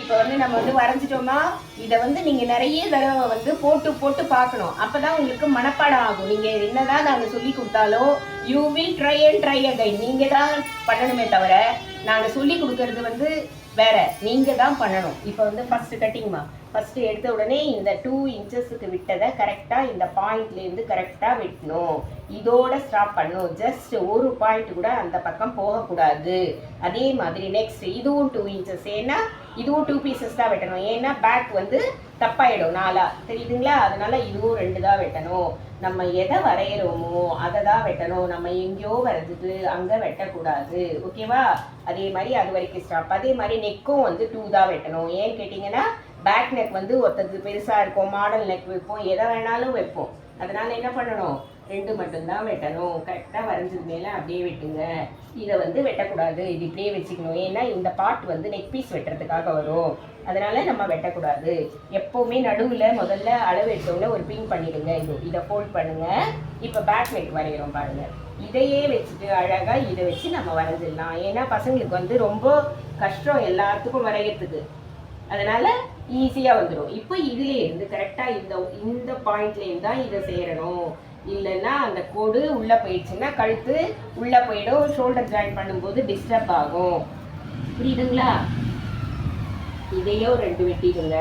இப்போ வந்து நம்ம வந்து வரைஞ்சிட்டோமா, இதை வந்து நீங்கள் நிறைய தடவை வந்து போட்டு போட்டு பார்க்கணும். அப்போ தான் உங்களுக்கு மனப்பாடம் ஆகும். நீங்கள் என்னதான் நாங்கள் சொல்லி கொடுத்தாலும் you will try and try again. நீங்கள் தான் பண்ணணுமே தவிர நாங்கள் சொல்லி கொடுக்கறது வந்து வேற. நீங்கள் தான் பண்ணணும். இப்போ வந்து ஃபஸ்ட்டு கட்டிங்மா, ஃபஸ்ட்டு எடுத்த உடனே இந்த 2 இன்ச்சஸுக்கு விட்டதை கரெக்டாக இந்த பாயிண்ட்லேருந்து கரெக்டாக வெட்டணும். இதோட ஸ்டாப் பண்ணணும். ஜஸ்ட் ஒரு பாயிண்ட் கூட அந்த பக்கம் போகக்கூடாது. அதே மாதிரி நெக்ஸ்ட் இதுவும் 2 இன்ச்சஸ். ஏன்னா இதுவும் 2 பீசஸ் தான் வெட்டணும். ஏன்னா பேக் வந்து தப்பாயிடும் 4 தெரியுதுங்களா? அதனால இதுவும் 2 தான் வெட்டணும். நம்ம எதை வரைகிறோமோ அதை தான் வெட்டணும். நம்ம எங்கேயோ வரைஞ்சிட்டு அங்கே வெட்டக்கூடாது. ஓகேவா? அதே மாதிரி அது வரைக்கும் ஸ்டாப். அதே மாதிரி நெக்கும் வந்து 2 தான் வெட்டணும். ஏன்னு கேட்டிங்கன்னா பேக் நெக் வந்து ஒருத்தது பெருசாக இருக்கும், மாடல் நெக் வைப்போம், எதை வேணாலும் வைப்போம். அதனால என்ன பண்ணணும்? 2 மட்டும்தான் வெட்டணும். கரெக்டாக வரைஞ்சது மேலே அப்படியே வெட்டுங்க. இதை வந்து வெட்டக்கூடாது. இது இப்படியே வச்சுக்கணும். ஏன்னா இந்த பார்ட் வந்து நெக் பீஸ் வெட்டுறதுக்காக வரும். அதனால நம்ம வெட்டக்கூடாது. எப்போவுமே நடுவில் முதல்ல அளவு எடுத்தோடனே ஒரு பின் பண்ணிடுங்க. இதை ஃபோல்ட் பண்ணுங்க. இப்போ பேக் நெக் வரைகிறோம் பாருங்கள். இதையே வச்சுட்டு அழகாக இதை வச்சு நம்ம வரைஞ்சிடலாம். ஏன்னா பசங்களுக்கு வந்து ரொம்ப கஷ்டம் எல்லாத்துக்கும் வரைகிறதுக்கு. அதனால் ஈஸியாக வந்துடும். இப்போ இதுலேயே இருந்து கரெக்டாக இந்த பாயிண்ட்லேருந்து தான் இதை சேரணும். இல்லைன்னா அந்த கோடு உள்ளே போயிடுச்சுன்னா கழுத்து உள்ளே போயிடும். ஷோல்டர் ஜாயின் பண்ணும்போது டிஸ்டர்ப் ஆகும். புரியுதுங்களா? இதையோ 2 வெட்டிடுங்க.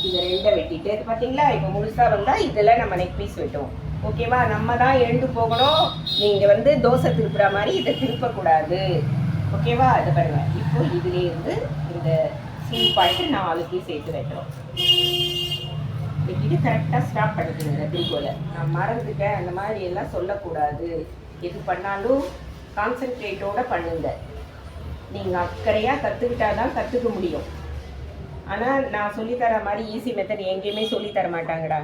இதை 2 வெட்டிட்டு இது பார்த்தீங்களா? இப்போ முழுசாக வந்தால் இதில் நம்ம நெக் பீஸ் வெட்டுவோம். ஓகேவா? நம்ம தான் எழுந்து போகணும். நீங்கள் வந்து தோசை திருப்புற மாதிரி இதை திருப்பக்கூடாது. ஓகேவா? இதை பாருங்கள். இப்போ இதுலேருந்து இந்த ஸ்லீவ் பாயிண்ட் 4 பீஸ் சேர்த்து வெட்டுறோம். இது கரெக்டாக ஸ்டாப் பண்ணிக்கணுங்க. திருக்கோலை நான் மறந்துட்டேன் அந்த மாதிரி எல்லாம் சொல்லக்கூடாது. எது பண்ணாலும் கான்சன்ட்ரேட்டோடு பண்ணுங்க. நீங்கள் அக்கறையாக கற்றுக்கிட்டா தான் கற்றுக்க முடியும். ஆனால் நான் சொல்லித்தர மாதிரி ஈஸி மெத்தட் எங்கேயுமே சொல்லித்தர மாட்டாங்கடா.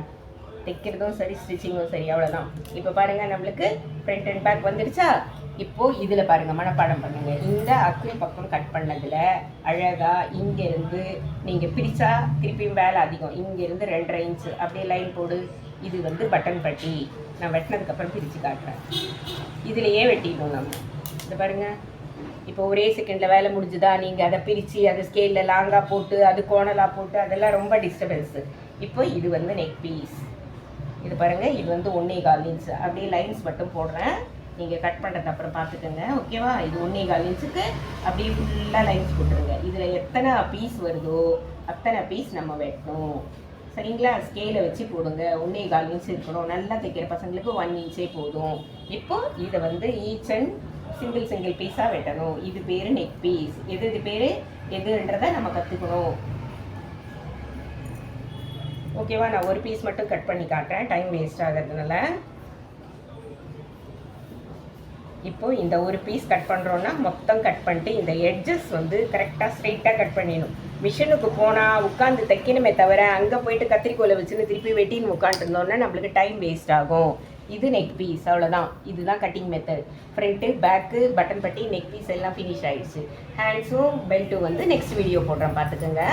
தைக்கிறதும் சரி, ஸ்டிச்சிங்கும் சரி, அவ்வளோதான். இப்போ பாருங்கள், நம்மளுக்கு ஃப்ரண்ட் அண்ட் பேக் வந்துடுச்சா? இப்போது இதில் பாருங்கள், மனப்பாடம் பண்ணுங்கள். இந்த அக்கு பக்கம் கட் பண்ணதில் அழகாக இங்கேருந்து நீங்கள் பிரித்தா திருப்பியும் வேலை அதிகம். இங்கேருந்து 2.5 இன்ச்சு அப்படியே லைன் போடு. இது வந்து பட்டன் பட்டி. நான் வெட்டினதுக்கப்புறம் பிரித்து காட்டுறேன். இதிலையே வெட்டிடணும் நம்ம. இந்த பாருங்கள், இப்போ ஒரே செகண்டில் வேலை முடிஞ்சுதா? நீங்கள் அதை பிரித்து அதை ஸ்கேலில் லாங்காக போட்டு அது கோணலாக போட்டு அதெல்லாம் ரொம்ப டிஸ்டர்பன்ஸு. இப்போ இது வந்து நெக் பீஸ். இது பாருங்கள், இது வந்து 1.25 இன்ச்சு. அப்படியே லைன்ஸ் மட்டும் போடுறேன். நீங்கள் கட் பண்ணுறது அப்புறம் பார்த்துக்கோங்க. ஓகேவா? இது 1.25 இன்ச்சுக்கு அப்படியே ஃபுல்லாக லைன்ஸ் போட்டுருங்க. இதில் எத்தனை பீஸ் வருதோ அத்தனை பீஸ் நம்ம வெட்டணும். சரிங்களா? ஸ்கேலை வச்சு போடுங்க. 1.25 இன்ச்சு இருக்கணும். நல்லா தைக்கிற பசங்களுக்கு 1 இன்ச்சே போதும். இப்போ இதை வந்து ஈச் அண்ட் சிங்கிள் பீஸாக வெட்டணும். இது பேர் நெக் பீஸ். இது பேர் எதுன்றதை நம்ம கற்றுக்கணும். ஓகேவா? நான் ஒரு பீஸ் மட்டும் கட் பண்ணி காட்டுறேன், டைம் வேஸ்ட் ஆகிறதுனால. இப்போ இந்த ஒரு பீஸ் கட் பண்ணுறோன்னா மொத்தம் கட் பண்ணிட்டு இந்த எட்ஜஸ் வந்து கரெக்டாக ஸ்ட்ரைட்டாக கட் பண்ணிடணும். மிஷினுக்கு போனால் உட்காந்து தைக்கணுமே தவிர அங்கே போயிட்டு கத்திரிக்கோலை வச்சுன்னு திருப்பி வெட்டின்னு உட்காந்துருந்தோன்னா நம்மளுக்கு டைம் வேஸ்ட் ஆகும். இது நெக் பீஸ், அவ்வளோதான். இதுதான் cutting method. Front, back, button பட்டி, நெக் பீஸ் எல்லாம் ஃபினிஷ் ஆகிடுச்சு. ஹேண்ட்ஸும் பெல்ட்டும் வந்து நெக்ஸ்ட் வீடியோ போடுறேன், பார்த்துக்கோங்க.